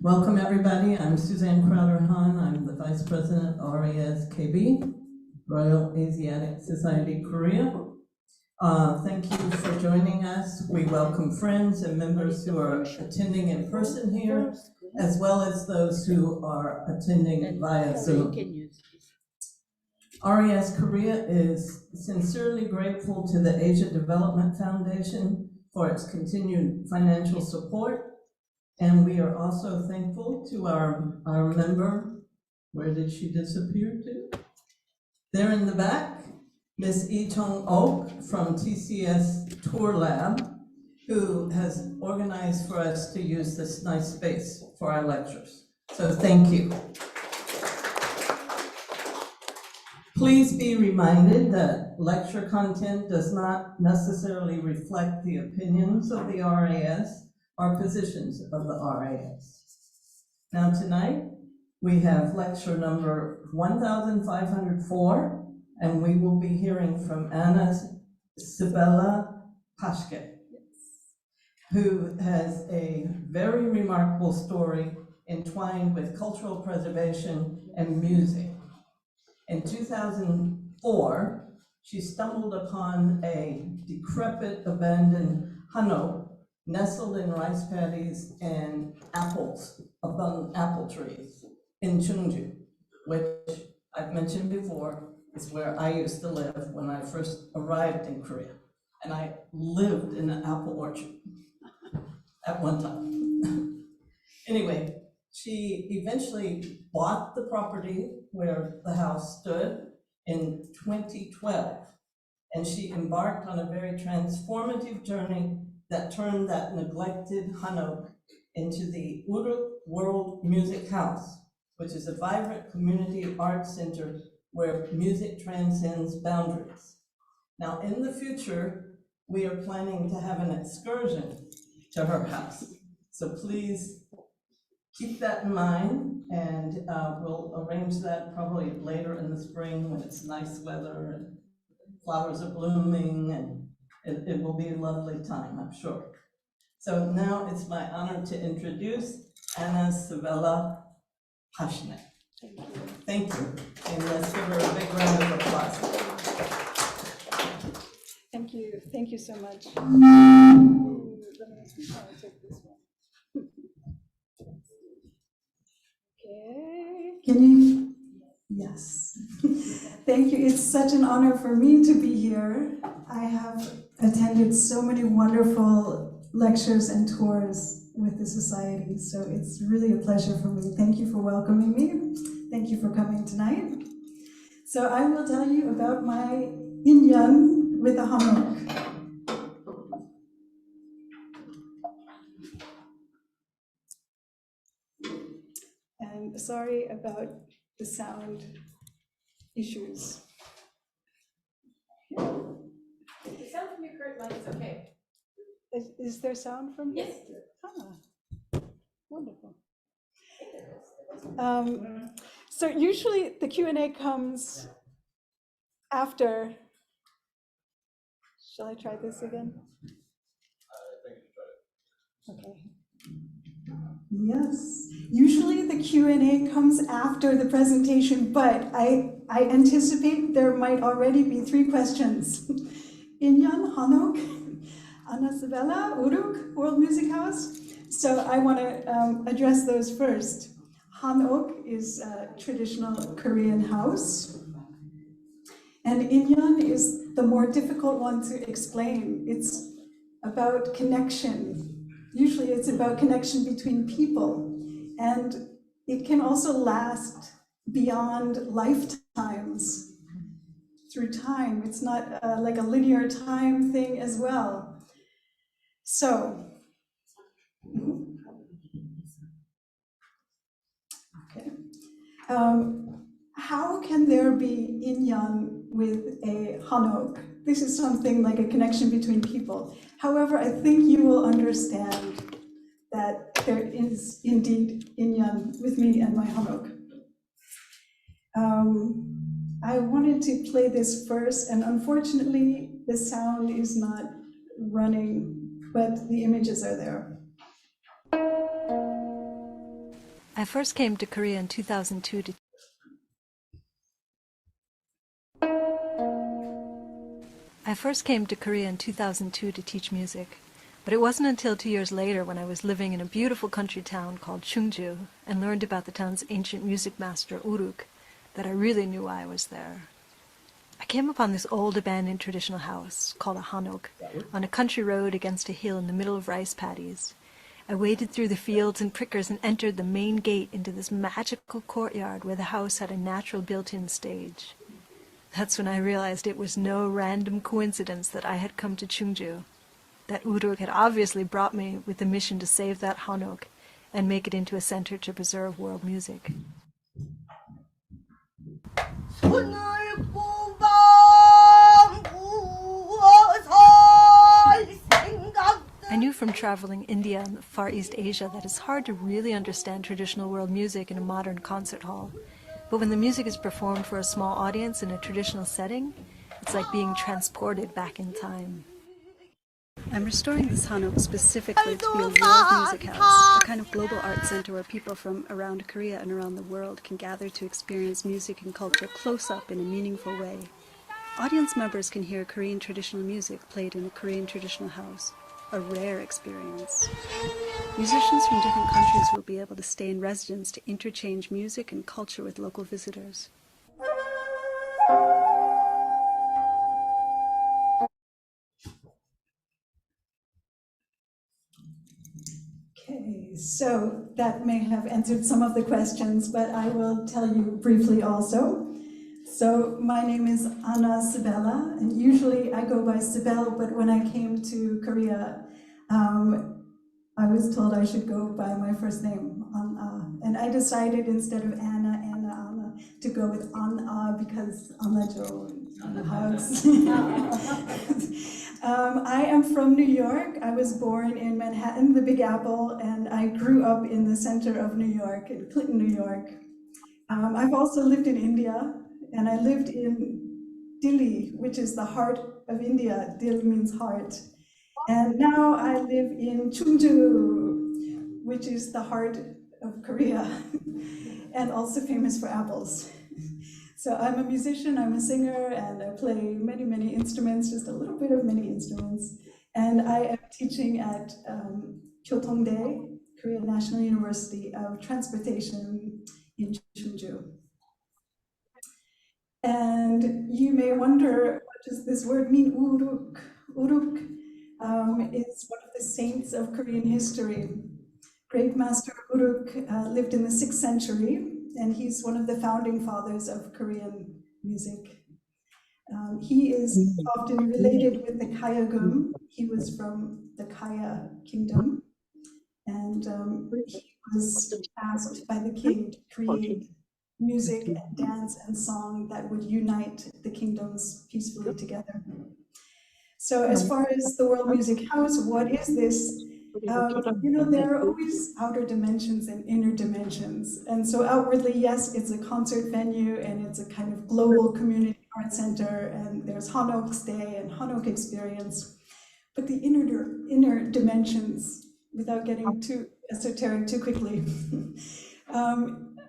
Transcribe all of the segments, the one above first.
Welcome everybody, I'm Suzanne Crowder-Hahn. I'm the Vice President of RAS KB, Royal Asiatic Society Korea. Thank you for joining us. We welcome friends and members who are attending in person here, as well as those who are attending via Zoom. RAS Korea is sincerely grateful to the Asia Development Foundation for its continued financial support. And we are also thankful to our member. Where did she disappear to? There in the back, Miss Lee Chung-ok from TCS Tour Lab, who has organized for us to use this nice space for our lectures. So thank you. Please be reminded that lecture content does not necessarily reflect the opinions of the RAS or positions of the RAS. Now tonight, we have lecture number 1504, and we will be hearing from AnnA's Cybele Paschke, who has a very remarkable story entwined with cultural preservation and music. In 2004, she stumbled upon a decrepit, abandoned hanok nestled in rice paddies and apples among apple trees in Chungju, which I've mentioned before is where I used to live when I first arrived in Korea. And I lived in an apple orchard at one time. Anyway, she eventually bought the property where the house stood in 2012, and she embarked on a very transformative journey that turned that neglected hanok into the Ureuk World Music House, which is a vibrant community arts center where music transcends boundaries. Now, in the future, we are planning to have an excursion to her house. So please keep that in mind, and we'll arrange that probably later in the spring when it's nice weather and flowers are blooming, and it will be a lovely time, I'm sure. So now it's my honor to introduce AnnA Cybele Paschke. Thank you. And let's give her a big round of applause. Thank you. Thank you so much. Let me take this one. Okay. Can you? Yes. Thank you. It's such an honor for me to be here. I have attended so many wonderful lectures and tours with the Society, so it's really a pleasure for me. Thank you for welcoming me. Thank you for coming tonight. So I will tell you about my Inyan with a hanok. And sorry about the sound issues. The sound from your current mic is okay. Is there sound from Yes. Ah, wonderful. So usually the Q&A comes after. Shall I try this again? Okay. Yes. Usually the Q&A comes after the presentation, but I anticipate there might already be 3 questions. Inyan, hanok, AnnA Cybele, Ureuk World Music House. So I want to address those first. Hanok is a traditional Korean house, and Inyan is the more difficult one to explain. It's about connection. Usually it's about connection between people, and it can also last beyond lifetimes, through time. It's not like a linear time thing as well. So, okay. How can there be Inyan with a hanok? This is something like a connection between people. However, I think you will understand that there is indeed Inyan with me and my hanok. I wanted to play this first, and unfortunately, the sound is not running, but the images are there. I first came to Korea in 2002 to teach music, but it wasn't until 2 years later when I was living in a beautiful country town called Chungju and learned about the town's ancient music master Ureuk that I really knew why I was there. I came upon this old abandoned traditional house called a hanok on a country road against a hill in the middle of rice paddies. I waded through the fields and prickers and entered the main gate into this magical courtyard where the house had a natural built-in stage. That's when I realized it was no random coincidence that I had come to Chungju, that Ureuk had obviously brought me with the mission to save that hanok and make it into a center to preserve world music. I knew from traveling India and Far East Asia that it's hard to really understand traditional world music in a modern concert hall. But when the music is performed for a small audience in a traditional setting, it's like being transported back in time. I'm restoring this hanok specifically to be a world music house, a kind of global art center where people from around Korea and around the world can gather to experience music and culture close up in a meaningful way. Audience members can hear Korean traditional music played in a Korean traditional house, a rare experience. Musicians from different countries will be able to stay in residence to interchange music and culture with local visitors. Okay, so that may have answered some of the questions, but I will tell you briefly also. So my name is AnnA Cybele, and usually I go by Cybele, but when I came to Korea, I was told I should go by my first name, AnnA. And I decided instead of AnnA, to go with AnnA because 안아줘, hugs. I am from New York. I was born in Manhattan, the Big Apple, and I grew up in the center of New York, in Clinton, New York. I've also lived in India, and I lived in Delhi, which is the heart of India. Dil means heart. And now I live in Chungju, which is the heart of Korea, and also famous for apples. So I'm a musician, I'm a singer, and I play many, many instruments, just a little bit of many instruments. And I am teaching at Kyotongdae, Korea National University of Transportation in Chungju. And you may wonder, what does this word mean, Ureuk? Ureuk is one of the saints of Korean history. Great Master Ureuk lived in the 6th century, and he's one of the founding fathers of Korean music. He is often related with the Kayagum. He was from the Kaya kingdom, and he was asked by the king to create music and dance and song that would unite the kingdoms peacefully together. So as far as the World Music House, what is this? There are always outer dimensions and inner dimensions. And so outwardly, yes, it's a concert venue and it's a kind of global community art center, and there's Hanok's Day and Hanok experience. But the inner dimensions, without getting too esoteric too quickly,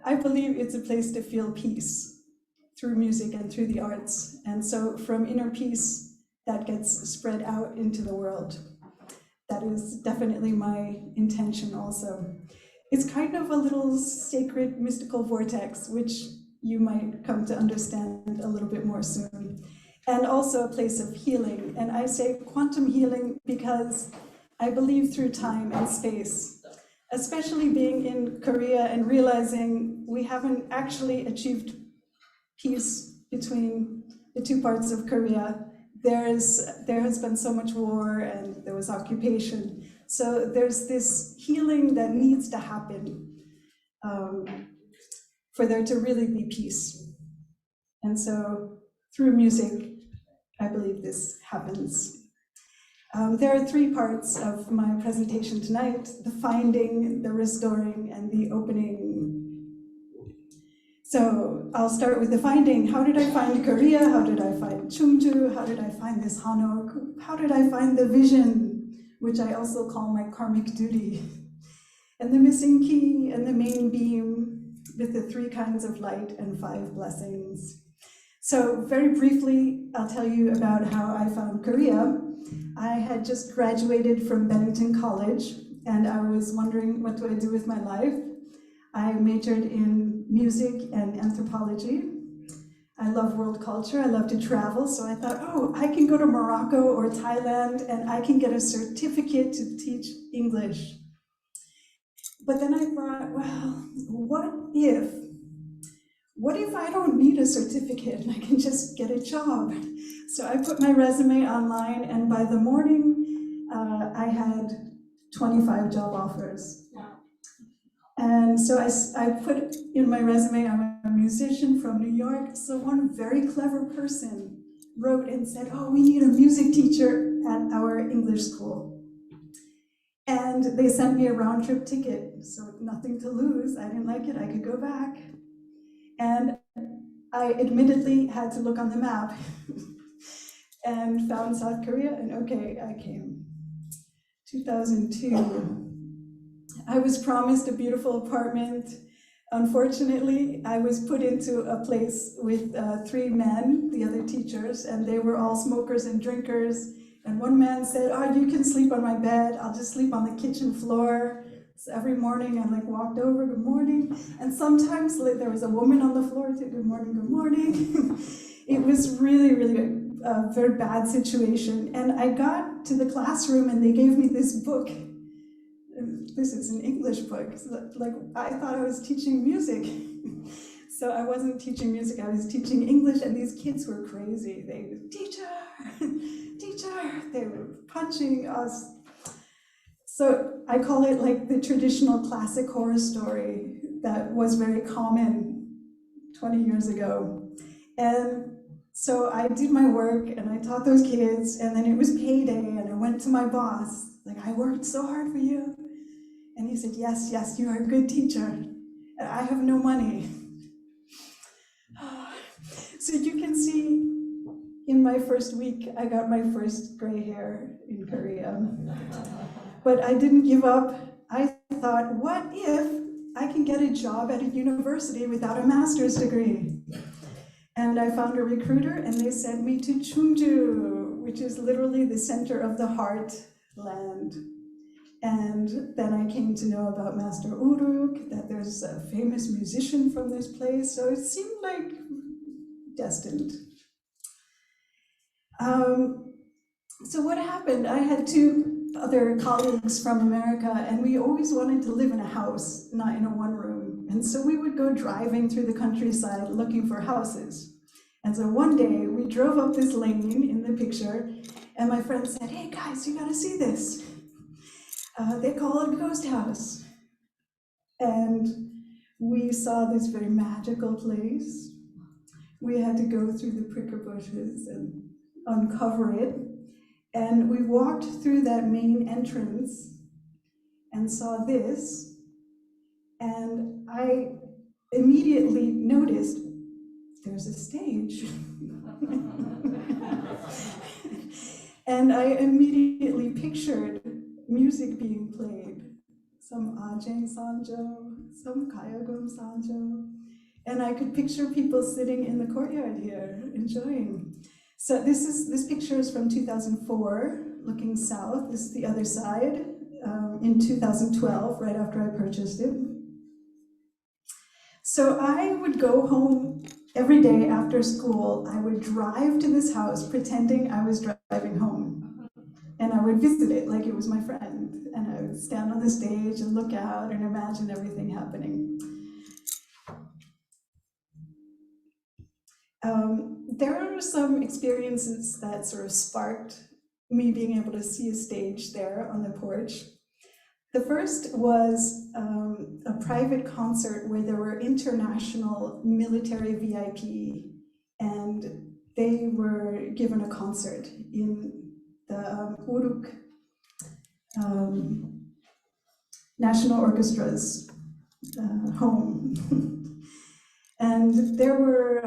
I believe it's a place to feel peace through music and through the arts. And so from inner peace, that gets spread out into the world. That is definitely my intention also. It's kind of a little sacred mystical vortex, which you might come to understand a little bit more soon. And also a place of healing. And I say quantum healing because I believe through time and space, especially being in Korea and realizing we haven't actually achieved peace between the two parts of Korea. There has been so much war and there was occupation. So there's this healing that needs to happen for there to really be peace. And so through music, I believe this happens. There are 3 parts of my presentation tonight: the finding, the restoring, and the opening. So I'll start with the finding. How did I find Korea? How did I find Chungju? How did I find this hanok? How did I find the vision, which I also call my karmic duty? and the missing key, and the main beam with the 3 kinds of light and 5 blessings. So very briefly, I'll tell you about how I found Korea. I had just graduated from Bennington College, and I was wondering, what do I do with my life? I majored in music and anthropology. I love world culture, I love to travel, so I thought, oh, I can go to Morocco or Thailand and I can get a certificate to teach English. But then I thought, well, what if I don't need a certificate and I can just get a job? So I put my resume online, and by the morning, I had 25 job offers. And so I put in my resume, I'm a musician from New York. So one very clever person wrote and said, oh, we need a music teacher at our English school. And they sent me a round trip ticket, so nothing to lose. I didn't like it, I could go back. And I admittedly had to look on the map and found South Korea, and okay, I came. 2002. I was promised a beautiful apartment. Unfortunately, I was put into a place with 3 men, the other teachers, and they were all smokers and drinkers. And one man said, oh, you can sleep on my bed, I'll just sleep on the kitchen floor. So every morning I walked over, good morning. And sometimes there was a woman on the floor too, good morning, good morning. It was really, really a very bad situation. And I got to the classroom and they gave me this book. This is an English book. So, I thought I was teaching music. So I wasn't teaching music, I was teaching English, and these kids were crazy. They were, teacher, they were punching us. So I call it like the traditional classic horror story that was very common 20 years ago. And so I did my work and I taught those kids, and then it was payday and I went to my boss, I worked so hard for you. And he said, yes, you are a good teacher. And I have no money. So you can see in my first week, I got my first gray hair in Korea. But I didn't give up. I thought, what if I can get a job at a university without a master's degree? And I found a recruiter and they sent me to Chungju, which is literally the center of the heart land. And then I came to know about Master Ureuk, that there's a famous musician from this place, so it seemed like destined. So what happened? I had 2 other colleagues from America, and we always wanted to live in a house, not in a one room. And so we would go driving through the countryside looking for houses. And so one day we drove up this lane in the picture, and my friend said, hey guys, you gotta see this. They call it a ghost house. And we saw this very magical place. We had to go through the pricker bushes and uncover it. And we walked through that main entrance and saw this. And I immediately noticed there's a stage. And I immediately pictured music being played, some Ajeng Sanjo, some Kayagum Sanjo, and I could picture people sitting in the courtyard here, enjoying. So this picture is from 2004, looking south. This is the other side, in 2012, right after I purchased it. So I would go home every day after school. I would drive to this house pretending I was driving home. And I would visit it like it was my friend. And I would stand on the stage and look out and imagine everything happening. There are some experiences that sort of sparked me being able to see a stage there on the porch. The first was a private concert where there were international military VIP, and they were given a concert in the Ureuk National Orchestra's home. And there were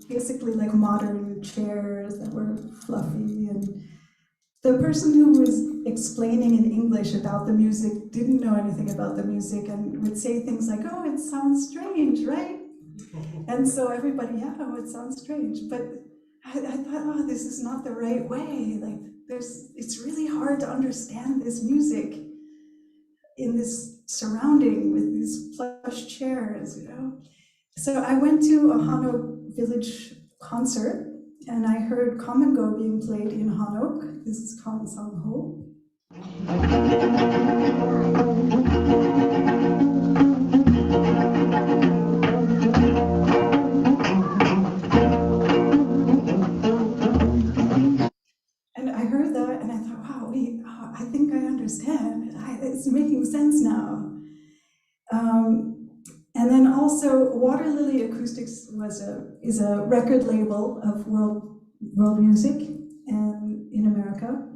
basically like modern chairs that were fluffy, and the person who was explaining in English about the music didn't know anything about the music and would say things like, oh, it sounds strange, right? And so everybody, yeah, oh, it sounds strange. But I thought, oh, this is not the right way. Like, it's really hard to understand this music in this surrounding with these plush chairs, you know? So I went to a Hanok village concert, and I heard common go being played in Hanok. This is Kang Sang Ho. And I heard that, and I thought, wow, wait, I think I understand. It's making sense now. And then also, Water Lily Acoustics is a record label of world music and in America.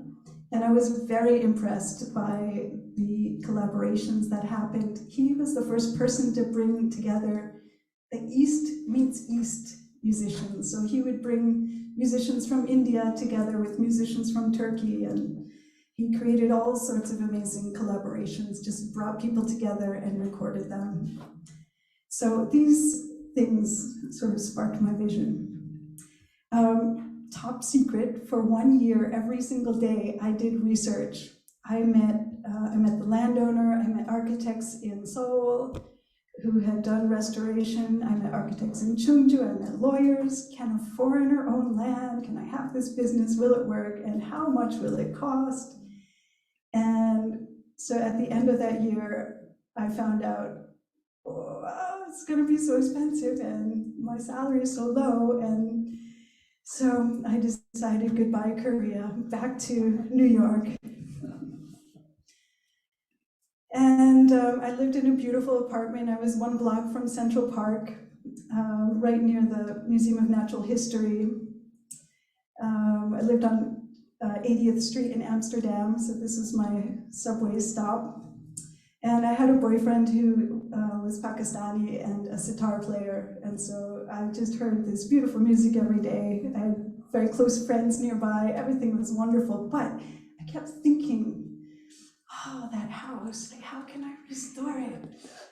And I was very impressed by the collaborations that happened. He was the first person to bring together the East meets East musicians. So he would bring musicians from India together with musicians from Turkey, and he created all sorts of amazing collaborations, just brought people together and recorded them. So these things sort of sparked my vision. Top secret, for 1 year, every single day, I did research. I met the landowner, I met architects in Seoul who had done restoration, I met architects in Chungju, I met lawyers. Can a foreigner own land? Can I have this business? Will it work? And how much will it cost? And so at the end of that year, I found out, oh, it's gonna be so expensive and my salary is so low. And so I decided goodbye Korea, back to New York. And I lived in a beautiful apartment. I was 1 block from Central Park, right near the Museum of Natural History. I lived on 80th Street in Amsterdam, so this is my subway stop. And I had a boyfriend who was Pakistani and a sitar player, and so I just heard this beautiful music every day. I had very close friends nearby, everything was wonderful, but I kept thinking, oh, that house, like, how can I restore it?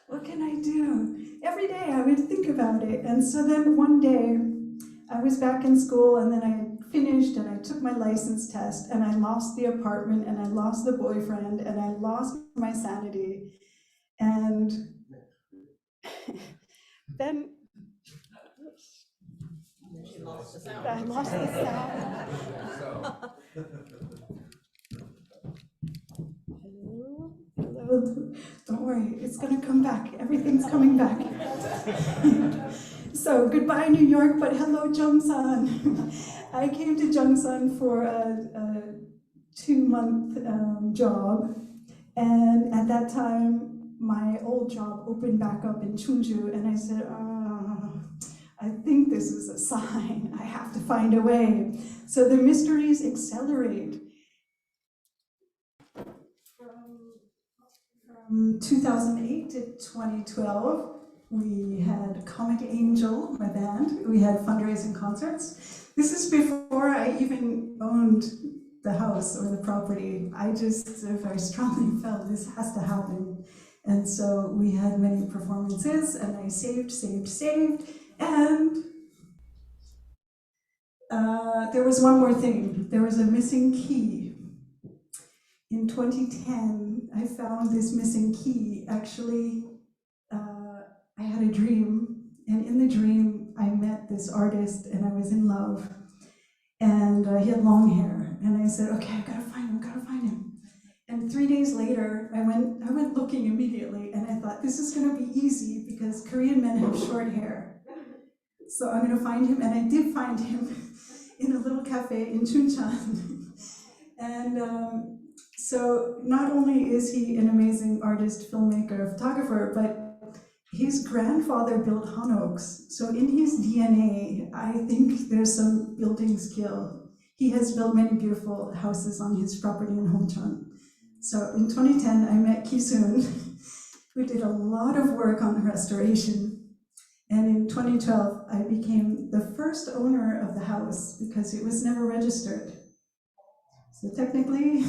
What can I do? Every day I would think about it. And so then one day I was back in school, and then I finished and I took my license test, and I lost the apartment, and I lost the boyfriend, and I lost my sanity. And then You lost the sound. I lost the sound. Hello? Don't worry, it's gonna come back. Everything's coming back. So goodbye New York, but hello Jungsan. I came to Jungsan for a 2-month job, and at that time my old job opened back up in Chungju, and I said, I think this is a sign. I have to find a way. So the mysteries accelerate. From 2008 to 2012, we had Comic Angel, my band. We had fundraising concerts. This is before I even owned the house or the property. I just very strongly felt this has to happen. And so we had many performances, and I saved, and there was one more thing. There was a missing key. In 2010, I found this missing key. Actually, I had a dream, and in the dream, I met this artist, and I was in love. And he had long hair, and I said, okay, I gotta find him. And 3 days later, I went looking immediately, and I thought, this is gonna be easy because Korean men have short hair. So I'm gonna find him, and I did find him in a little cafe in Chuncheon. And so not only is he an amazing artist, filmmaker, photographer, but his grandfather built hanoks. So in his DNA, I think there's some building skill. He has built many beautiful houses on his property in Hongcheon. So in 2010, I met Ki-soon, who did a lot of work on the restoration. And in 2012, I became the first owner of the house because it was never registered. So technically,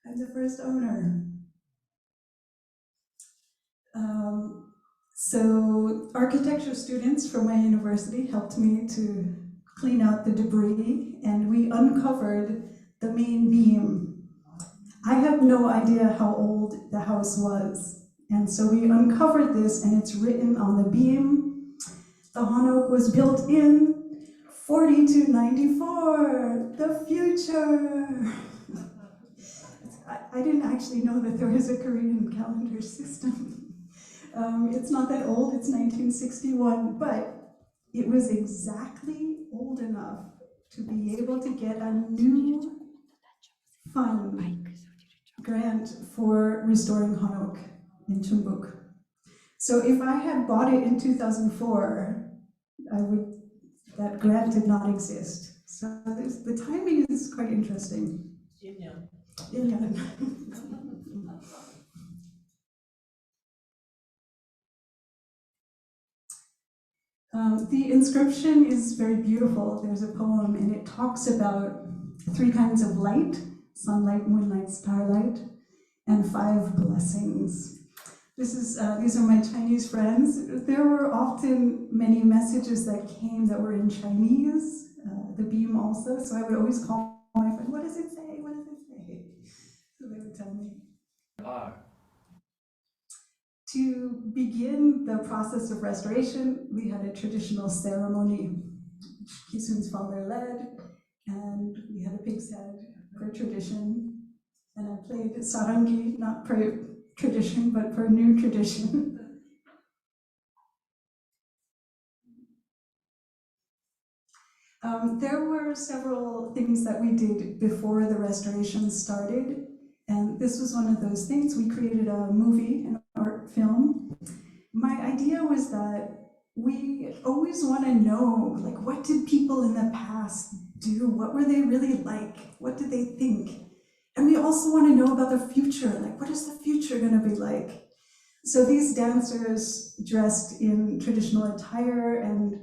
I'm the first owner. So architecture students from my university helped me to clean out the debris, and we uncovered the main beam. I had no idea how old the house was, and so we uncovered this, and it's written on the beam. The hanok was built in 4294, the future. I didn't actually know that there was a Korean calendar system. It's not that old, it's 1961, but it was exactly old enough to be able to get a new fund grant for restoring hanok in Chungju. So if I had bought it in 2004, that grant did not exist. So the timing is quite interesting. Yeah. The inscription is very beautiful. There's a poem, and it talks about 3 kinds of light: sunlight, moonlight, starlight, and 5 blessings. These are my Chinese friends. There were often many messages that came that were in Chinese, the beam also, so I would always call my friend, what does it say? What does it say? So they would tell me. To begin the process of restoration, we had a traditional ceremony, which Kisun's father led, and we had a pig's head per tradition, and I played sarangi, not per tradition, but per new tradition. There were several things that we did before the restoration started, and this was one of those things. We created a movie, an art film. My idea was that we always want to know, like, what did people in the past do? What were they really like? What did they think? And we also want to know about the future, like, what is the future going to be like? So these dancers dressed in traditional attire, and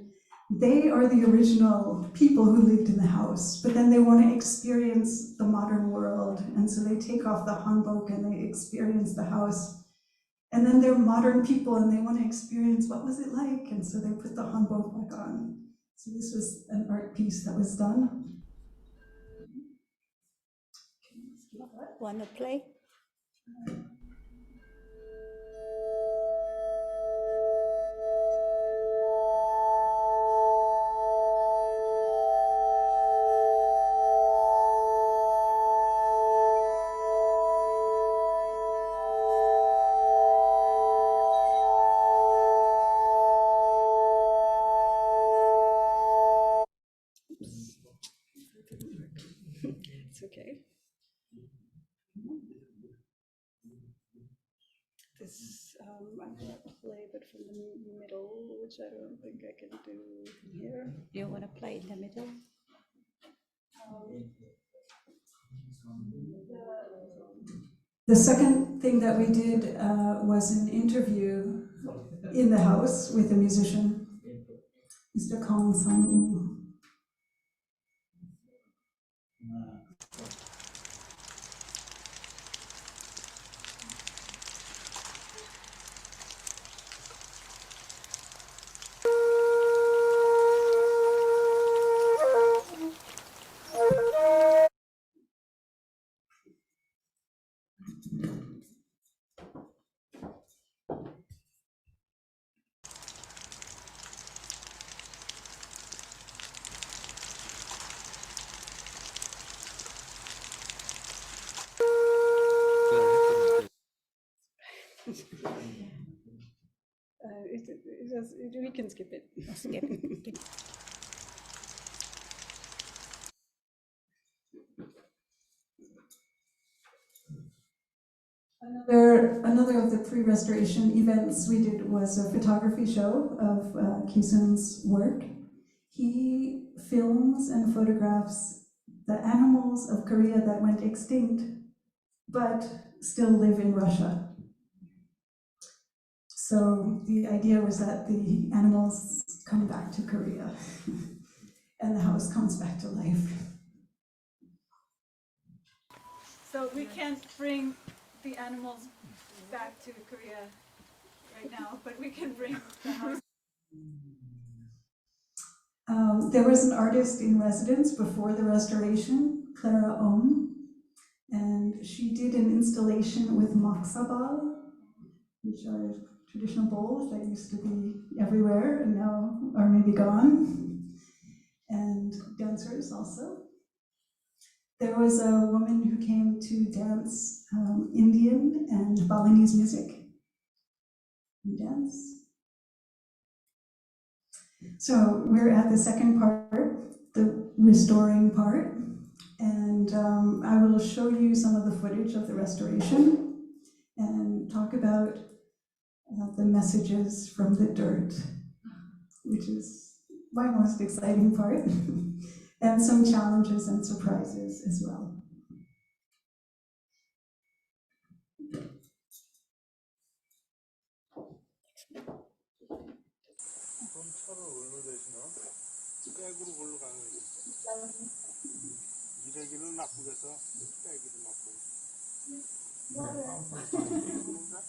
they are the original people who lived in the house, but then they want to experience the modern world, and so they take off the hanbok and they experience the house. And then they're modern people and they want to experience what was it like, and so they put the hanbok back on. So this was an art piece that was done. Wanna play? It's okay. This I'm gonna play, but from the middle, which I don't think I can do here. You wanna play in the middle? The second thing that we did was an interview in the house with a musician, Mr. Kong Sang-woo. We can skip it. Skip. Another of the pre-restoration events we did was a photography show of Kisun's work. He films and photographs the animals of Korea that went extinct, but still live in Russia. So the idea was that the animals come back to Korea and the house comes back to life. So we can't bring the animals back to Korea right now, but we can bring the house. There was an artist in residence before the restoration, Clara Ohm, and she did an installation with maksabal, which are traditional bowls that used to be everywhere and now are maybe gone, and dancers also. There was a woman who came to dance Indian and Balinese music and dance. So we're at the second part, the restoring part, and I will show you some of the footage of the restoration and talk about the messages from the dirt, which is my most exciting part, and some challenges and surprises as well. 백으로 골로 가는 거지. 이래기는 나쁘겠어. 빼기도 나쁘고.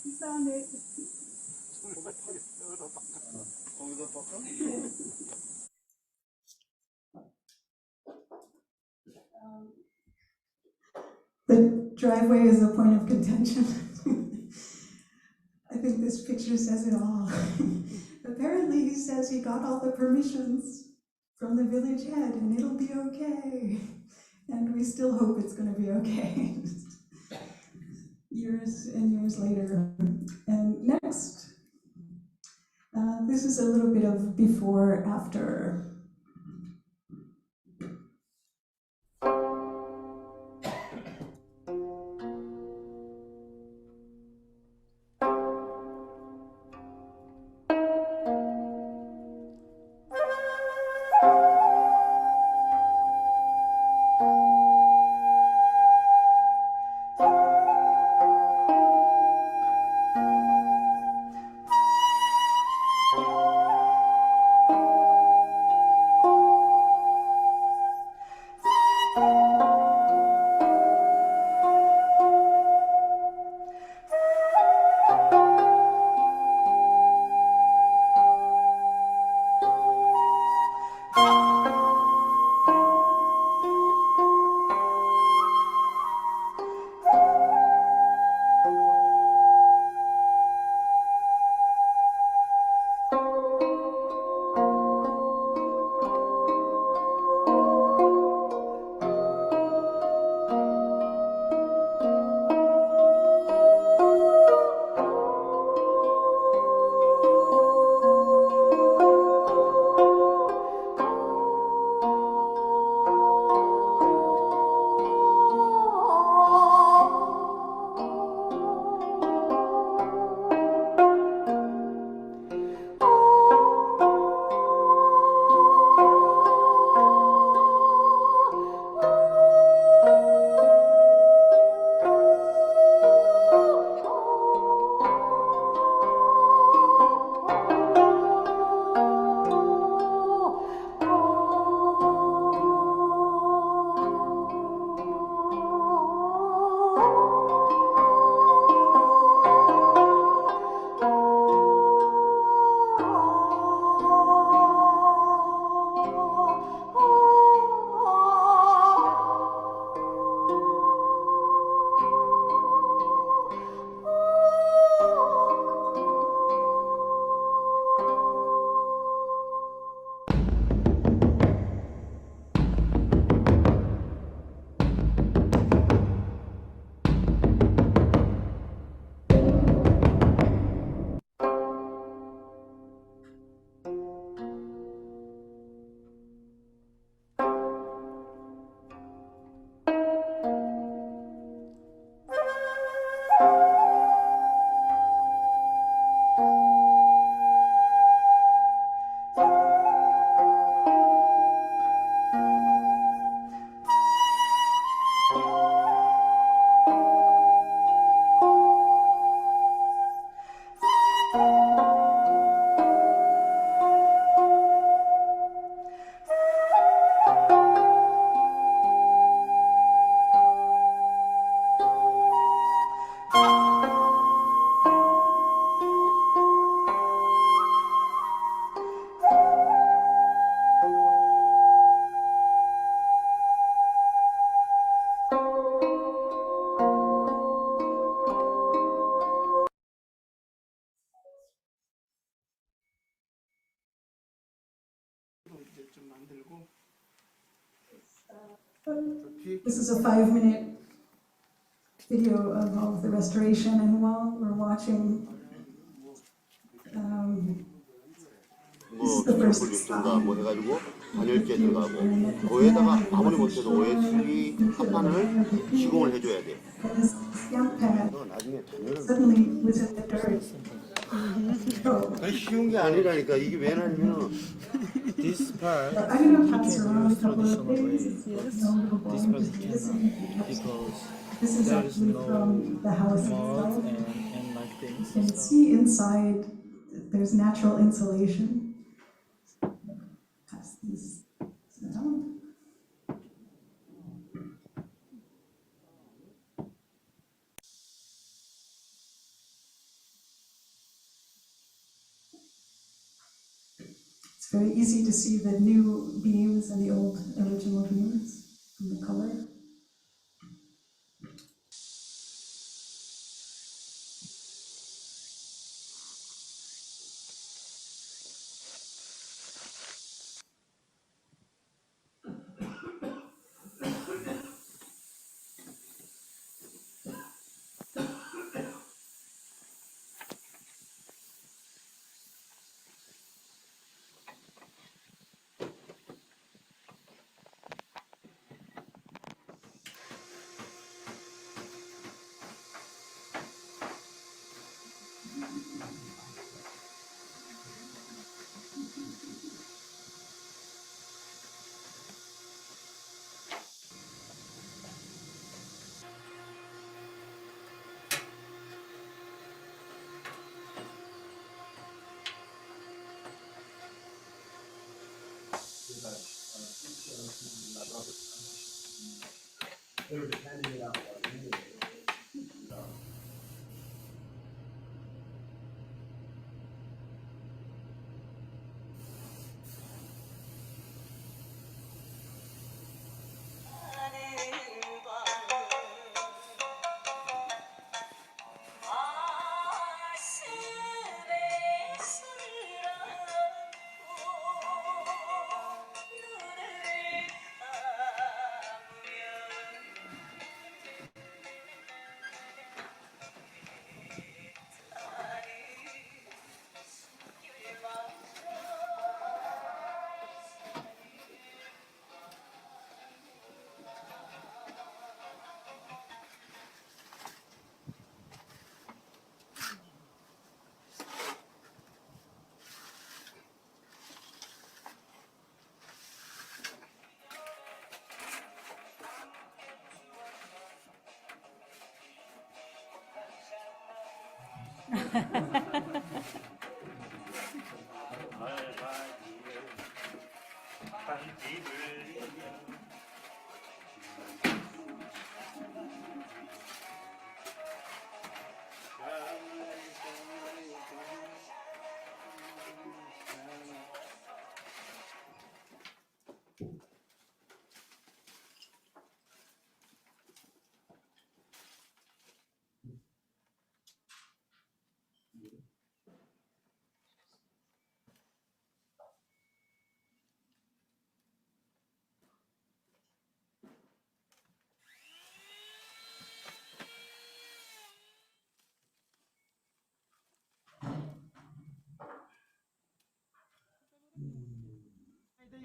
이상해. 거기다 닦아? The driveway is a point of contention. I think this picture says it all. Apparently he says he got all the permissions from the village head and it'll be okay. And we still hope it's going to be okay. Years and years later. And next, this is a little bit of before, after. 만들고 This is a 5-minute video of all of the restoration, and while we're watching, 뭐 기술불육전가 뭐 해가지고 단열재 들어가고 거기에다가 아무리 못해도 OSB 합판을 시공을 해줘야 돼. this young pad 너 나중에 단열을 suddenly was in the dirt. 그게 쉬운 게 아니라니까. 이게 왜냐면 This part I'm gonna pass around a use couple of traditional things. way. It's no little This bone. part This cannot because this is there is actually no from the house mold itself. and like things. You can So see inside, there's natural insulation. Pass these around. It's very easy to see the new beams and the old original beams from the color.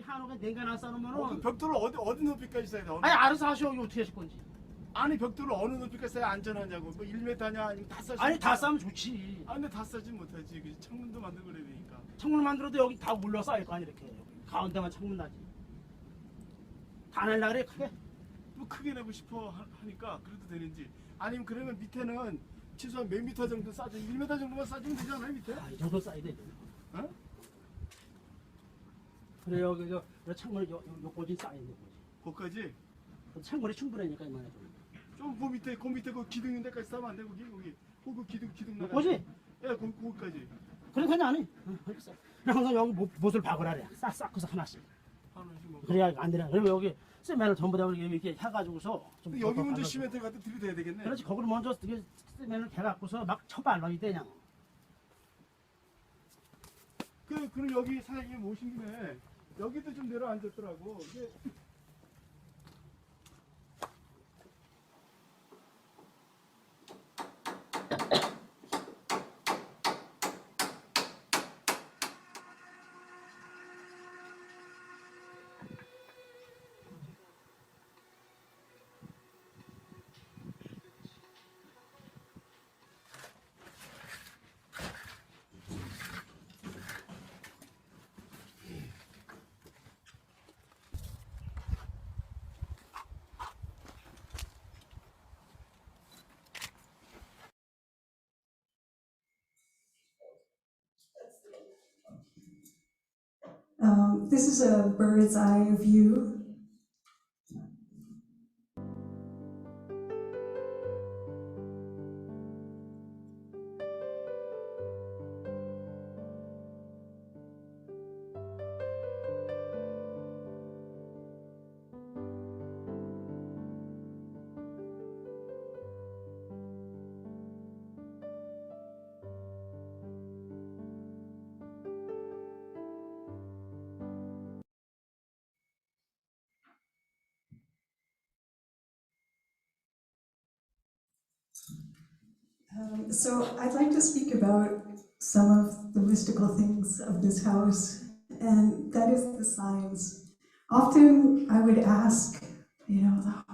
한옥에 냉간 쌓으면은 벽돌을 어디 높이까지 써야 돼? 아니 알아서 하셔. 이거 어떻게 하실 건지. 아니 벽돌을 어느 높이까지 써야 안전하냐고. 뭐 1m냐 아니면 다 써지. 아니 다 싸면 좋지. 아 근데 다 써지 못하지. 그 창문도 만들고 그래야 되니까. 창문을 만들어도 여기 다 물러 쌓일 거 아니 이렇게. 가운데만 창문 나지. 다 낼라 그래 크게. 뭐 크게 내고 싶어 하니까 그래도 되는지. 아니면 그러면 밑에는 최소한 몇 미터 정도 싸줘. 1m 정도만 싸주면 되지 않아요 밑에? 아, 이 정도 쌓야 돼. 어? 그래 여기 저 창문에 요 꼬진 쌓여 있는 거지. 거기까지? 창문이 충분하니까 이만해 좀. 좀 그 밑에 그 기둥 있는 데까지 싸면 안 돼 거기? 거기 기둥 나가. 거지? 예, 거기까지. 그래 그냥 안 해. 알겠어. 항상 여기 못을 박으라 그래. 싹싹해서 하나씩. 하나씩 뭐. 그래야 안 되나. 그리고 여기 세면을 전부 다 이렇게 해가지고서 좀 근데 여기 더 먼저 발라주고. 시멘트 갖다 들이대야 되겠네. 그렇지. 거기를 먼저 이게 세면을 개갖고서 막 쳐발라야 돼 그냥. 그럼 여기 사장님 오신 김에 여기도 좀 내려앉았더라고. 이게 This is a bird's eye view. So I'd like to speak about some of the mystical things of this house, and that is the signs. Often I would ask,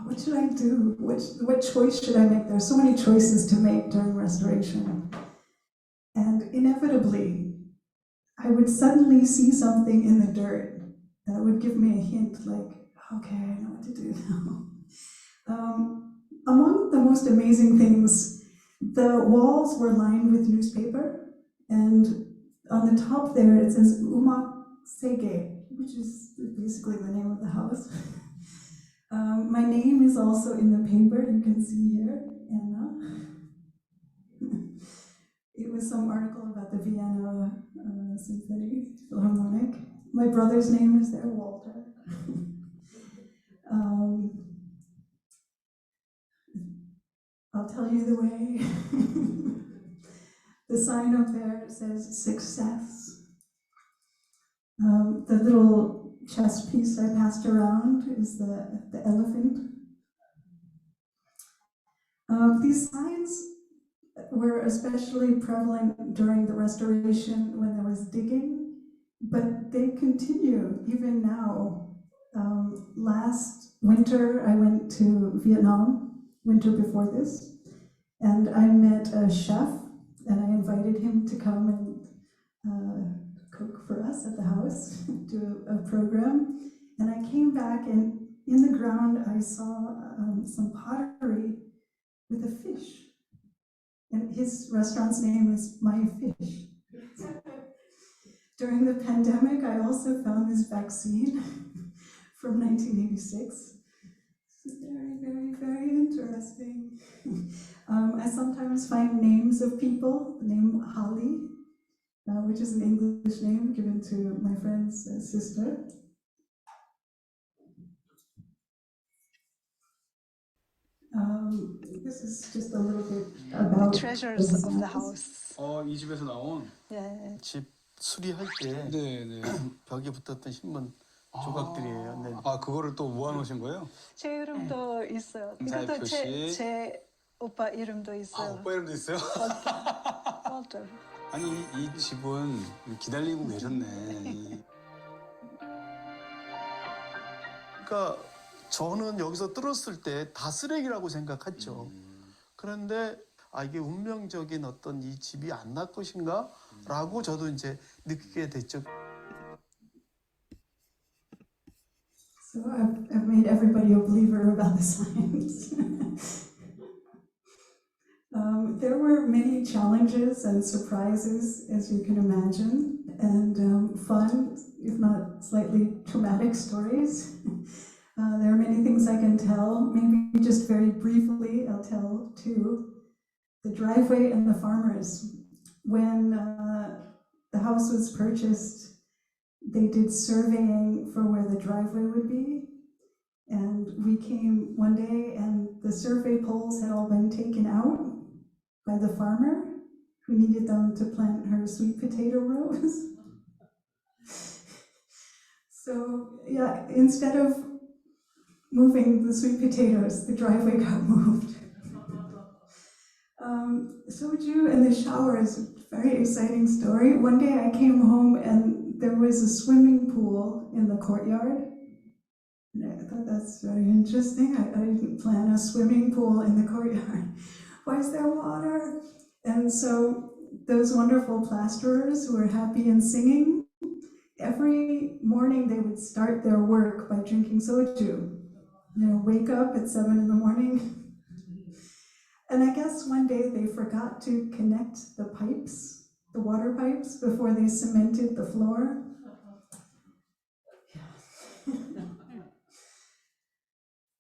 what should I do? What choice should I make? There's so many choices to make during restoration. And inevitably, I would suddenly see something in the dirt that would give me a hint, like, okay, I know what to do now. Among the most amazing things, the walls were lined with newspaper, and on the top there it says Ureuk Sege, which is basically the name of the house. My name is also in the paper, you can see here, AnnA. It was some article about the Vienna Symphony Philharmonic. My brother's name is there, Walter. I'll tell you the way. The sign up there says success. The little chess piece I passed around is the elephant. These signs were especially prevalent during the restoration when there was digging, but they continue even now. Last winter, I went to Vietnam, winter before this, and I met a chef, and I invited him to come and cook for us at the house, do a program. And I came back, and in the ground, I saw some pottery with a fish. And his restaurant's name is My Fish. During the pandemic, I also found this vaccine from 1986. It's very, very, very interesting. I sometimes find names of people, the name Holly, which is an English name given to my friend's sister. This is just a little bit about the treasures the of the house. 이 집에서 나온 네. 집 수리할 때 벽에 붙었던 신문 조각들이에요. 네. 아, 그거를 또 모아놓으신 거예요? 제 이름도 있어요. 감사의 이것도 표시. 제 오빠 이름도 있어요. 오빠 이름도 있어요? 월터. 아니, 이 집은 기다리고 계셨네. 그러니까 저는 여기서 뚫었을 때 다 쓰레기라고 생각했죠. 그런데 이게 운명적인 어떤 이 집이 안나 것인가? 라고 저도 이제 느끼게 됐죠. So I've made everybody a believer about the signs. There were many challenges and surprises, as you can imagine, and fun, if not slightly traumatic stories. There are many things I can tell. Maybe just very briefly, I'll tell two. The driveway and the farmers. When the house was purchased, they did surveying for where the driveway would be. And we came one day and the survey poles had all been taken out by the farmer who needed them to plant her sweet potato rows. So yeah, instead of moving the sweet potatoes, the driveway got moved. Soju and the shower is a very exciting story. One day I came home and there was a swimming pool in the courtyard. And I thought that's very interesting. I didn't plan a swimming pool in the courtyard. Why is there water? And so those wonderful plasterers who were happy and singing, every morning they would start their work by drinking soju. Wake up at 7 in the morning. And I guess one day they forgot to connect the pipes, the water pipes, before they cemented the floor.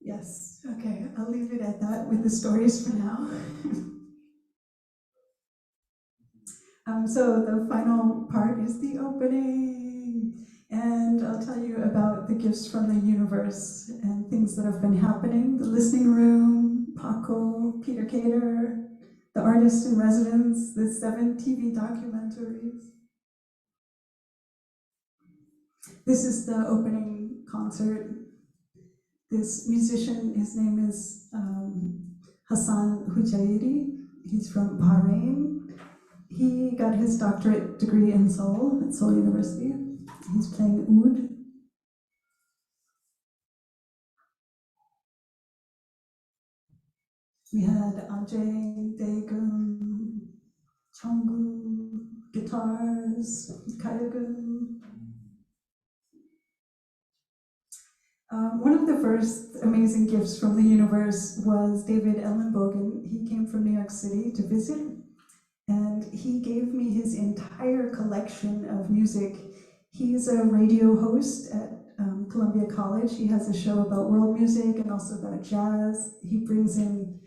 Yes, okay, I'll leave it at that with the stories for now. So the final part is the opening. And I'll tell you about the gifts from the universe and things that have been happening. The listening room, Paco, Peter Cater, the artist in residence, the 7 TV documentaries. This is the opening concert. This musician, his name is Hassan Hujairi. He's from Bahrain. He got his doctorate degree in Seoul, at Seoul University. He's playing oud. We had Ajay, Daegun, Chungju, guitars, Kayagun. One of the first amazing gifts from the universe was David Ellenbogen. He came from New York City to visit, and he gave me his entire collection of music. He's a radio host at Columbia College. He has a show about world music and also about jazz. He brings in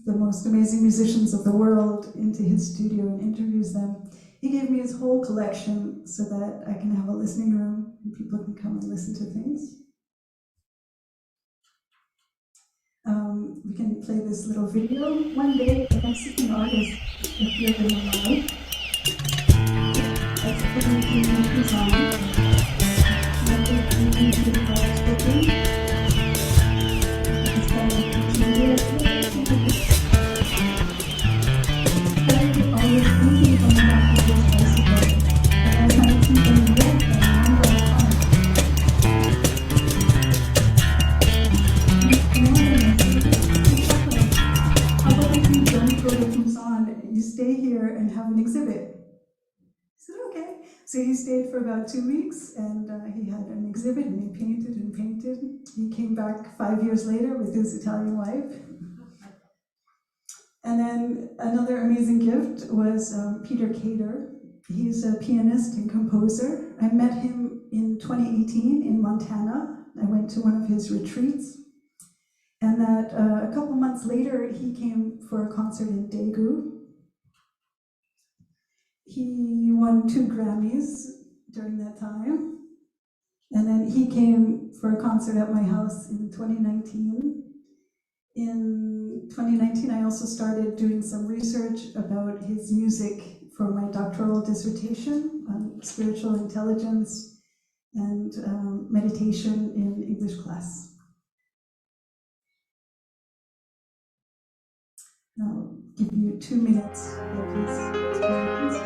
the most amazing musicians of the world into his studio and interviews them. He gave me his whole collection so that I can have a listening room and people can come and listen to things. We can play this little video. One day, a Mexican artist appeared in my life. That's pretty design. You stay here and have an exhibit. I said, okay. So he stayed for about 2 weeks and he had an exhibit and he painted and painted. He came back 5 years later with his Italian wife. And then another amazing gift was Peter Cater. He's a pianist and composer. I met him in 2018 in Montana. I went to one of his retreats. And that a couple months later, he came for a concert in Daegu. He won 2 Grammys during that time. And then he came for a concert at my house in 2019. In 2019, I also started doing some research about his music for my doctoral dissertation on spiritual intelligence and meditation in English class. I'll give you 2 minutes of his experience.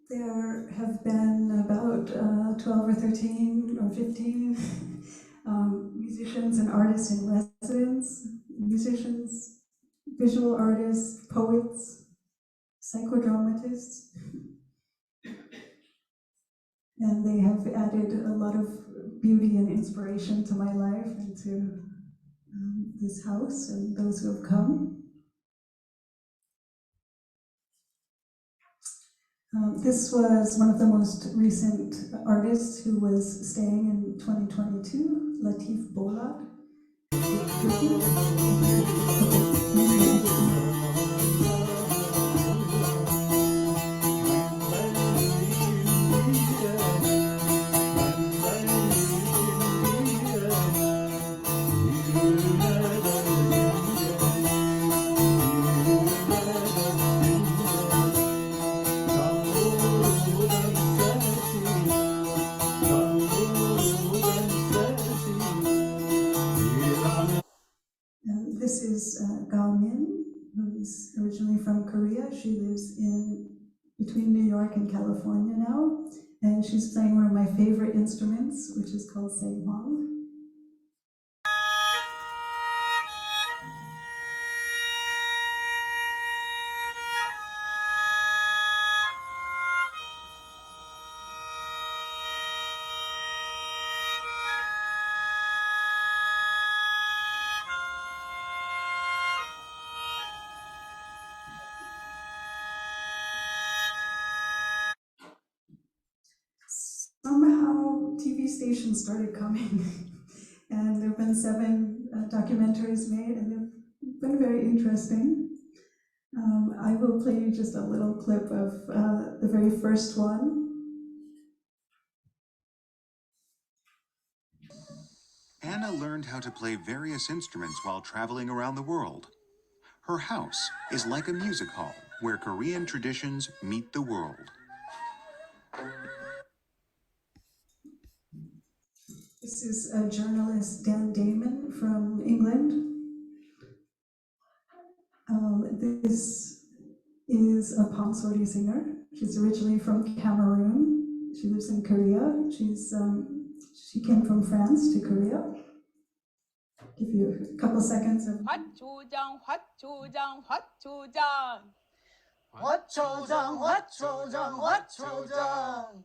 There have been about 12 or 13 or 15 musicians and artists in residence, musicians, visual artists, poets, psychodramatists, and they have added a lot of beauty and inspiration to my life and to this house and those who have come. This was one of the most recent artists who was staying in 2022, Latif Bolat. This is Gao Min, who's originally from Korea. She lives between New York and California now, and she's playing one of my favorite instruments, which is called Saehwang. Somehow TV stations started coming and there have been 7 documentaries made and they've been very interesting. I will play you just a little clip of the very first one. AnnA learned how to play various instruments while traveling around the world. Her house is like a music hall where Korean traditions meet the world. This is a journalist, Dan Damon from England. This is a Pansori singer. She's originally from Cameroon. She lives in Korea. She came from France to Korea. Give you a couple seconds of. 화초장 화초장 화초장 화초장 화초장 화초장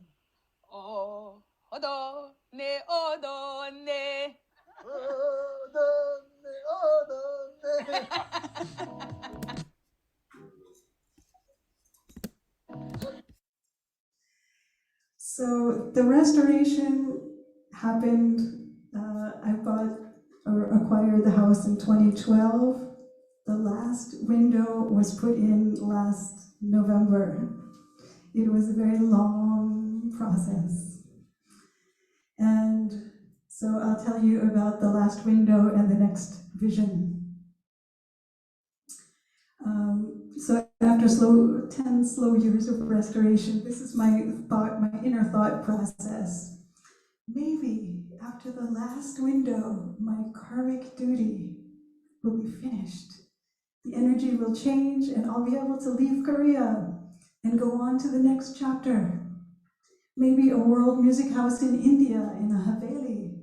얻어내 얻어내 So the restoration happened, I bought or acquired the house in 2012. The last window was put in last November. It was a very long process. And so I'll tell you about the last window and the next vision. So after 10 slow years of restoration, this is my inner thought process. Maybe after the last window, my karmic duty will be finished. The energy will change and I'll be able to leave Korea and go on to the next chapter. Maybe a world music house in India, in a haveli.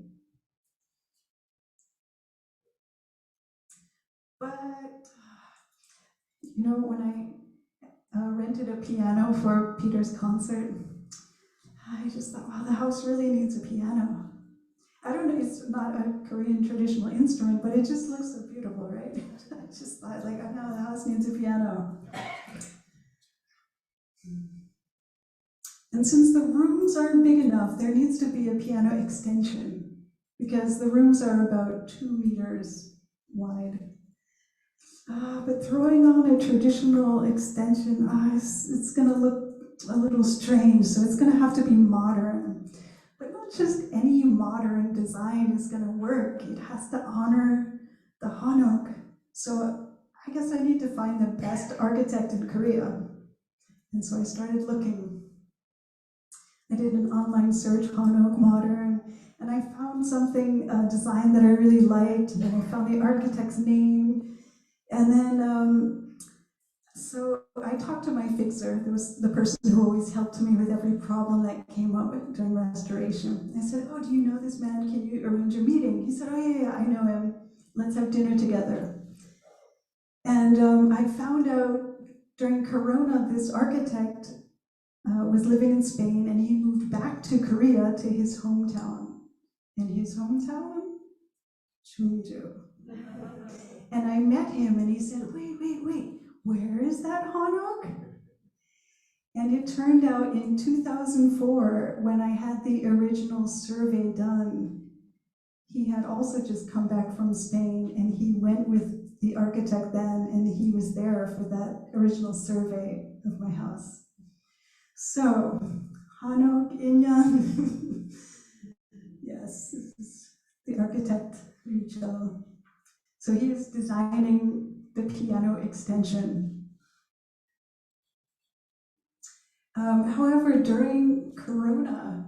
But, you know, when I rented a piano for Peter's concert, I just thought, wow, the house really needs a piano. I don't know, it's not a Korean traditional instrument, but it just looks so beautiful, right? I just thought, like, I know the house needs a piano. And since the rooms aren't big enough, there needs to be a piano extension because the rooms are about 2 meters wide. But throwing on a traditional extension, it's gonna look a little strange, so it's gonna have to be modern. But not just any modern design is gonna work. It has to honor the hanok. So I guess I need to find the best architect in Korea. And so I started looking. I did an online search, hanok modern, and I found something, a design that I really liked, and I found the architect's name. And then So I talked to my fixer, there was the person who always helped me with every problem that came up during restoration. I said, oh, do you know this man? Can you arrange a meeting? He said, oh yeah, I know him. Let's have dinner together. And I found out during Corona, this architect was living in Spain and he moved back to Korea to his hometown. And his hometown? Chungju. And I met him and he said, wait, where is that hanok? And it turned out in 2004, when I had the original survey done, he had also just come back from Spain and he went with the architect then and he was there for that original survey of my house. So, hanok inyan. Yes, this is the architect, Rachel. So he is designing the piano extension. However, during Corona,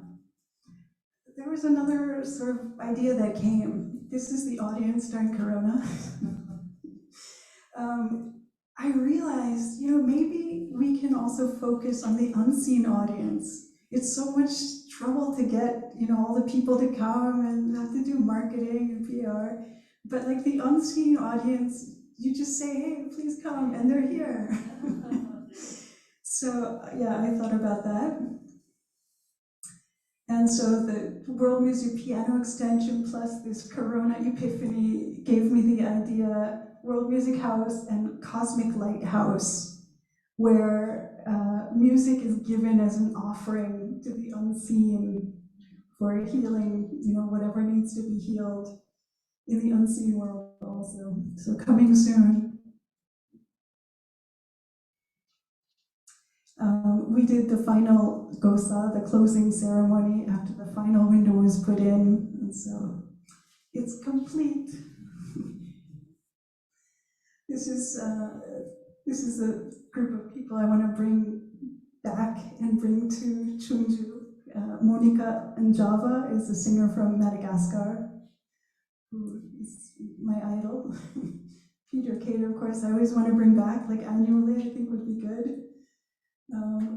there was another sort of idea that came. This is the audience during Corona. I realized, maybe we can also focus on the unseen audience. It's so much trouble to get, all the people to come and have to do marketing and PR. But like the unseen audience, you just say, hey, please come, and they're here. So yeah, I thought about that. And so the World Music Piano Extension plus this Corona Epiphany gave me the idea, World Music House and Cosmic Lighthouse, where music is given as an offering to the unseen for healing, whatever needs to be healed in the unseen world also. So coming soon. We did the final gosa, the closing ceremony, after the final window was put in, and so it's complete. This is a group of people I want to bring back and bring to Chungju. Monica Njava is a singer from Madagascar, who is my idol. Peter Cater, of course, I always want to bring back, like annually, I think would be good.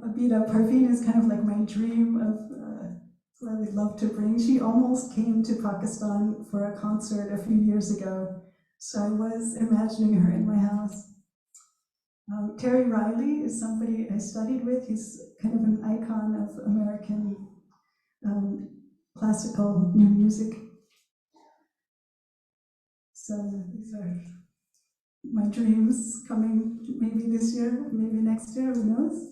Abida Parveen is kind of like my dream of who I would love to bring. She almost came to Pakistan for a concert a few years ago, so I was imagining her in my house. Terry Riley is somebody I studied with. He's kind of an icon of American classical new music. So these are my dreams coming maybe this year, maybe next year, who knows?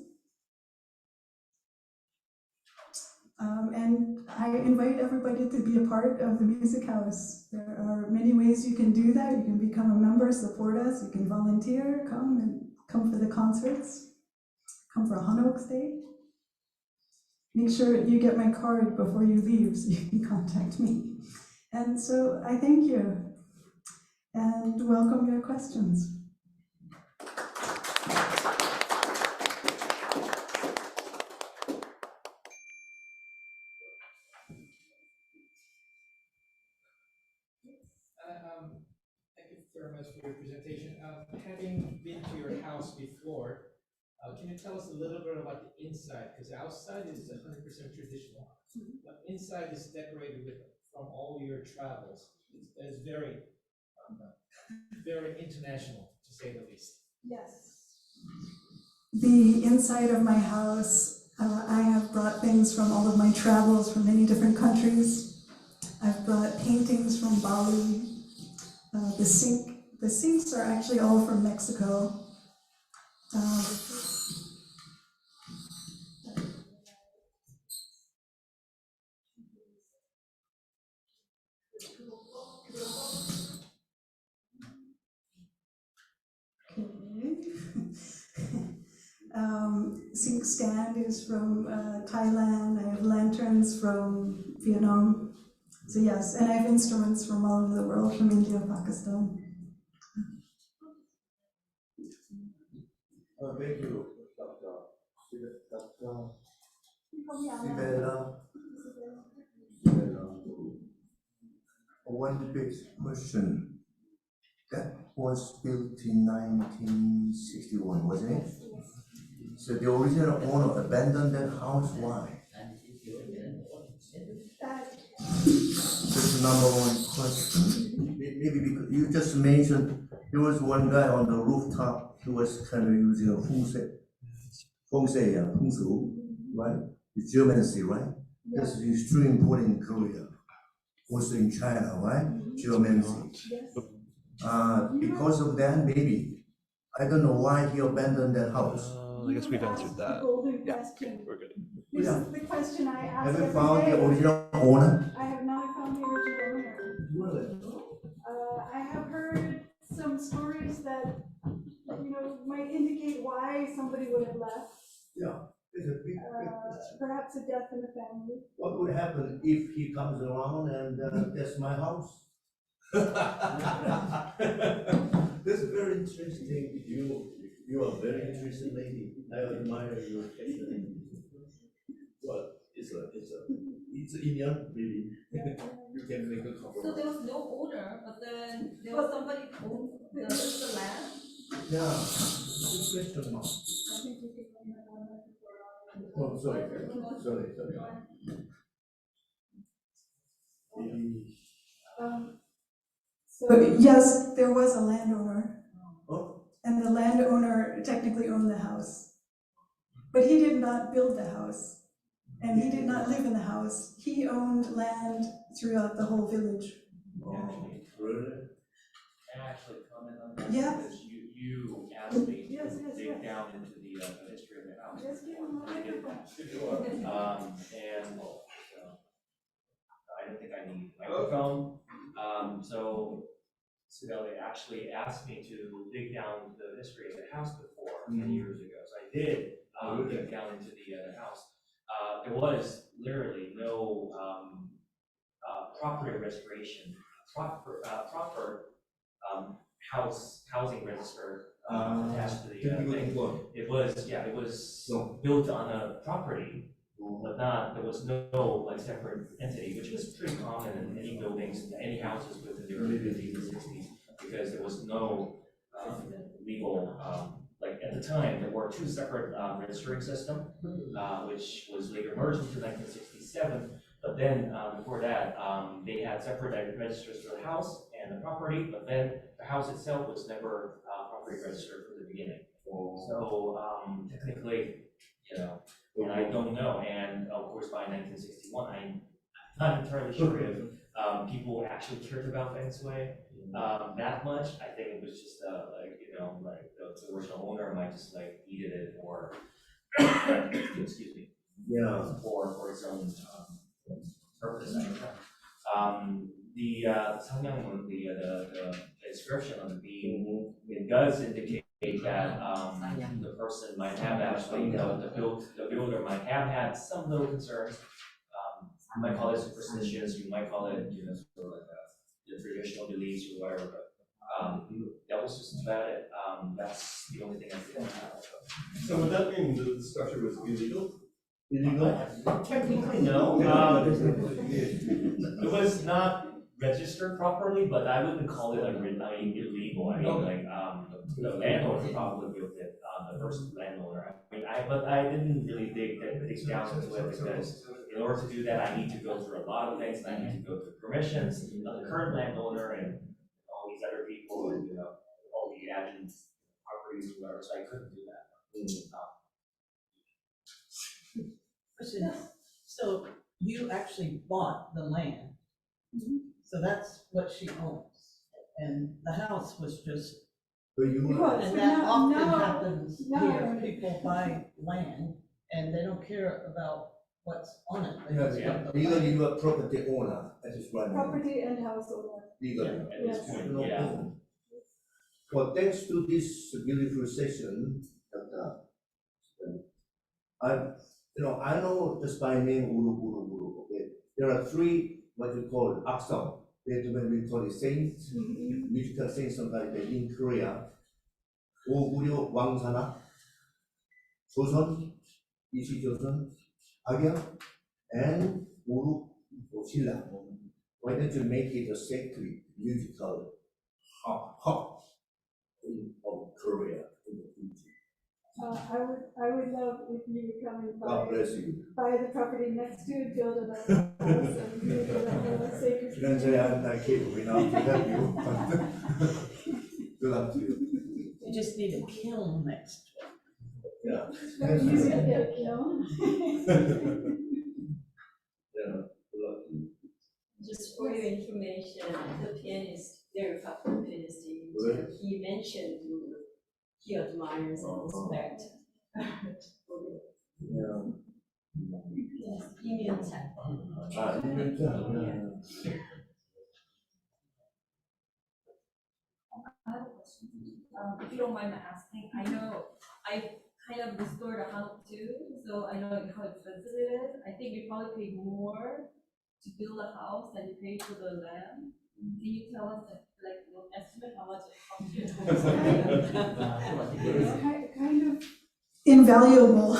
And I invite everybody to be a part of the Music House. There are many ways you can do that. You can become a member, support us, you can volunteer, come for the concerts, come for a hanok stay. Make sure you get my card before you leave so you can contact me. And so I thank you and welcome your questions. Thank you very much for your presentation. Having been to your house before, can you tell us a little bit about the inside? Because the outside is 100% traditional, but inside is decorated with from all your travels. It's very, very international, to say the least. Yes. The inside of my house, I have brought things from all of my travels from many different countries. I've brought paintings from Bali. The sinks are actually all from Mexico. Sink stand is from Thailand. I have lanterns from Vietnam. So yes, and I have instruments from all over the world, from India, Pakistan. Thank you, Dr. Cybele. One big question. That was built in 1961, wasn't it? So the original owner abandoned that house. Why? That's the number one question. Maybe because you just mentioned there was one guy on the rooftop who was kind of using a feng shui, right? The geomancy, right? This is extremely important in Korea. Also in China, right? Geomancy. Because of that, maybe. I don't know why he abandoned that house. I guess we've answered that. Golden question. We're good. This is the question I ask Have you every found day. the original owner? I have not found the original owner. I have heard some stories that, might indicate why somebody would have left. Yeah, it's a big. Perhaps a death in the family. What would happen if he comes around and that's my house? That's very interesting. You are very interesting lady. I admire your passion. Well, it's Indian, really. You can make a couple. So there was no owner, but then there was somebody who owned the land? Yeah, good question. Oh, sorry. So yes, there was a landowner. And the landowner technically owned the house. But he did not build the house. And he did not live in the house. He owned land throughout the whole village. Really? Can I actually comment on that? Yeah. Because you asked me to Yes, dig down into the history of the house. Yes, give him a microphone. And I don't think I need a microphone. So Cybele actually asked me to dig down into the history of the house before 10 years ago. So I did dig down into the house. There was literally no property restoration, proper housing register attached to the thing. It was built on a property, but there was no like separate entity, which was pretty common in any buildings, any houses within the early 50s and 60s, because there was no legal, like at the time, there were two separate registering systems, which was later merged into 1967. But then before that, they had separate registers for the house and the property, but then the house itself was never properly registered from the beginning. So technically, and I don't know. And of course, by 1961, I'm not entirely sure if people actually cared about feng shui that much. I think it was just the original owner might just needed it or excuse me, for its own purpose. The Sangyang, the description of the beam, it does indicate that the person might have actually, the builder might have had some little concerns. You might call it superstitions, you might call it, sort of like the traditional beliefs or whatever. But that was just about it. That's the only thing I feel. So would that mean that the structure was illegal? Technically, no. It was not registered properly, but I wouldn't call it illegal. I mean, the landlord probably built it, the first landowner. But I didn't really dig down into it because in order to do that, I need to go through a lot of things. And I need to go through permissions of the current landowner and all these other people, and all the adjacent properties or whatever. So I couldn't do that. So you actually bought the land. So that's what she owns. And the house was just, and that often happens here. People buy land and they don't care about what's on it. They just want the Legally, land. you are property owner. That is right. Property and house owner. Legally. At this point, Well, thanks to this beautiful session, I know just by name Ureuk. Okay, there are three what we call aksam. When we call it saints, musical saints like that in Korea. 오구려 왕사나, 조선, 이시조선, 악양, and 우룩 신라. Why don't you make it a sacred musical hop? I would love if you would come and God bless you. buy the property next to it, build another house, and make it a sacred. Then say I'm not capable enough to help you. Good luck to you. You just need a kiln next to it. Yeah. Very easy to get, you know? Yeah, good luck to you. Just for your information, the pianist, very popular pianist, he mentioned he admires and respects. Yeah. Yes, Immune Tech. Immune Tech, yeah. I have a question. If you don't mind me asking, I know I kind of restored a hanok too, so I know how expensive it is. I think you probably pay more to build a house than you pay for the land. Can you tell us, like, an estimate how much it costs? Kind of invaluable.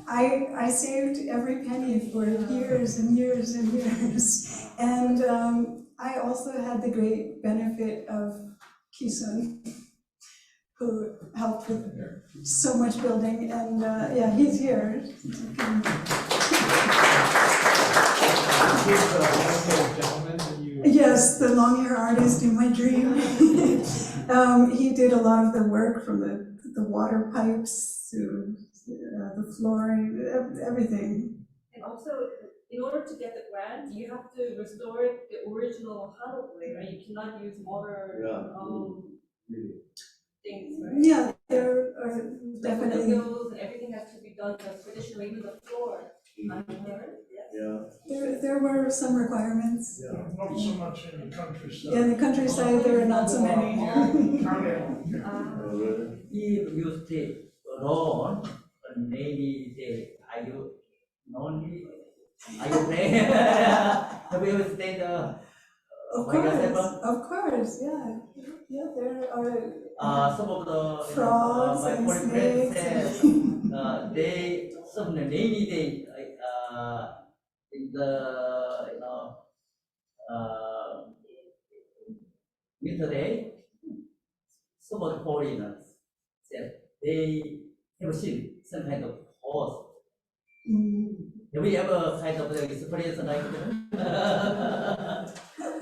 I saved every penny for years and years and years. And I also had the great benefit of Kisun, who helped with so much building. And yeah, he's here. Yes, the long hair artist in my dream. He did a lot of the work from the water pipes to the flooring, everything. And also, in order to get the grant, you have to restore the original hanok way, right? You cannot use modern things, right? Yeah, there are definitely. The windows and everything has to be done traditionally, even the floor. There were some requirements. Not so much in the countryside. Yeah, in the countryside there are not so many. If you stay alone, maybe say, are you lonely? Are you playing? Have you ever stayed Of course, yeah. Yeah, there are some of the frogs my and foreign friends snakes. said they some rainy day in the winter day, some of the foreigners said they have seen some kind of horse. Have you ever kind of experience like that?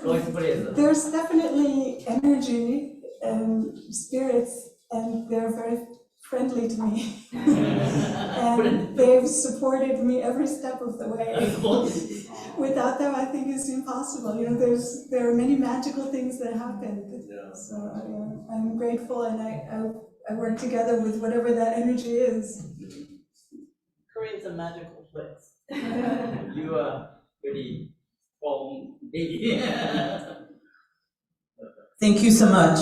No experience. There's definitely energy and spirits, and they're very friendly to me. And they've supported me every step of the way. Without them, I think it's impossible. You know, there are many magical things that happen. So I'm grateful, and I work together with whatever that energy is. Korea's a magical place. You are very strong baby. Thank you so much.